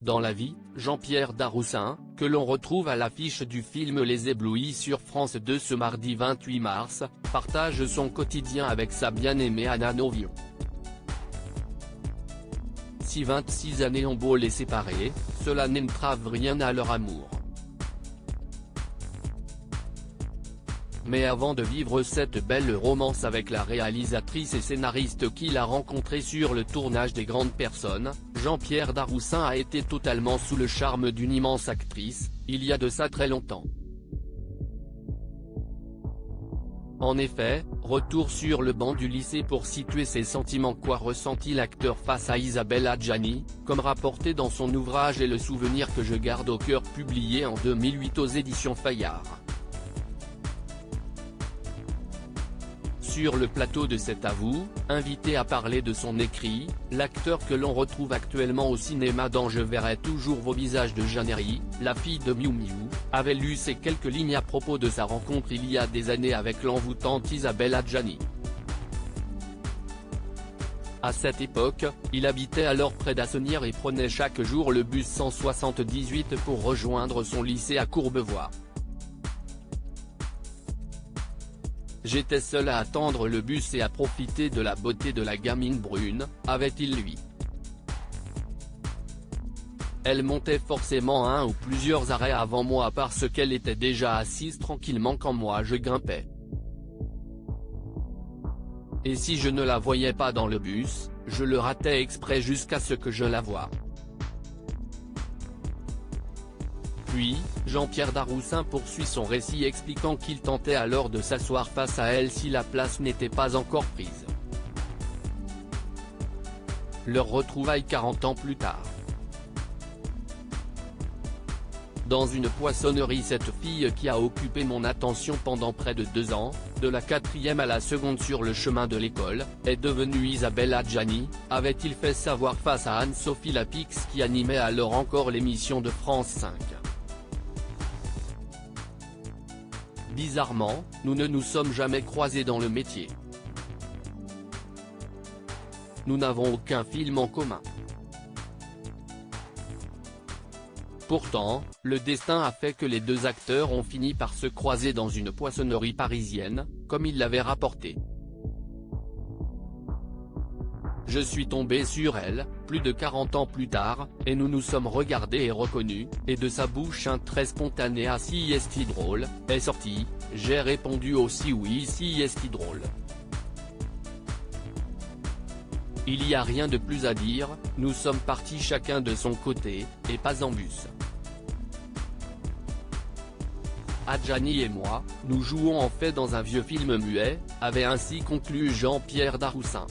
Dans la vie, Jean-Pierre Daroussin, que l'on retrouve à l'affiche du film Les Éblouis sur France 2 ce mardi 28 mars, partage son quotidien avec sa bien-aimée Anna Novio. Si 26 années ont beau les séparer, cela n'entrave rien à leur amour. Mais avant de vivre cette belle romance avec la réalisatrice et scénariste qu'il a rencontrée sur le tournage des Grandes Personnes, Jean-Pierre Daroussin a été totalement sous le charme d'une immense actrice, il y a de ça très longtemps. En effet, retour sur le banc du lycée pour situer ses sentiments. Quoi ressentit l'acteur face à Isabelle Adjani, comme rapporté dans son ouvrage Et le souvenir que je garde au cœur, publié en 2008 aux éditions Fayard. Sur le plateau de cet Avou, invité à parler de son écrit, l'acteur que l'on retrouve actuellement au cinéma dans Je verrai toujours vos visages de Jeannery, la fille de Miu Miu, avait lu ces quelques lignes à propos de sa rencontre il y a des années avec l'envoûtante Isabelle Adjani. À cette époque, il habitait alors près d'Assonnières et prenait chaque jour le bus 178 pour rejoindre son lycée à Courbevoie. J'étais seul à attendre le bus et à profiter de la beauté de la gamine brune, avait-il lui. Elle montait forcément un ou plusieurs arrêts avant moi parce qu'elle était déjà assise tranquillement quand moi je grimpais. Et si je ne la voyais pas dans le bus, je le ratais exprès jusqu'à ce que je la voie. Puis, Jean-Pierre Daroussin poursuit son récit expliquant qu'il tentait alors de s'asseoir face à elle si la place n'était pas encore prise. Leur retrouvaille 40 ans plus tard. Dans une poissonnerie. Cette fille qui a occupé mon attention pendant près de 2 ans, de la 4e à la seconde sur le chemin de l'école, est devenue Isabelle Adjani, avait-il fait savoir face à Anne-Sophie Lapix qui animait alors encore l'émission de France 5. Bizarrement, nous ne nous sommes jamais croisés dans le métier. Nous n'avons aucun film en commun. Pourtant, le destin a fait que les deux acteurs ont fini par se croiser dans une poissonnerie parisienne, comme il l'avait rapporté. Je suis tombé sur elle, plus de 40 ans plus tard, et nous nous sommes regardés et reconnus, et de sa bouche un trait spontané à si est-il drôle, est sorti. J'ai répondu aussi oui si est-il drôle. Il y a rien de plus à dire, nous sommes partis chacun de son côté, et pas en bus. Adjani et moi, nous jouons en fait dans un vieux film muet, avait ainsi conclu Jean-Pierre Daroussin.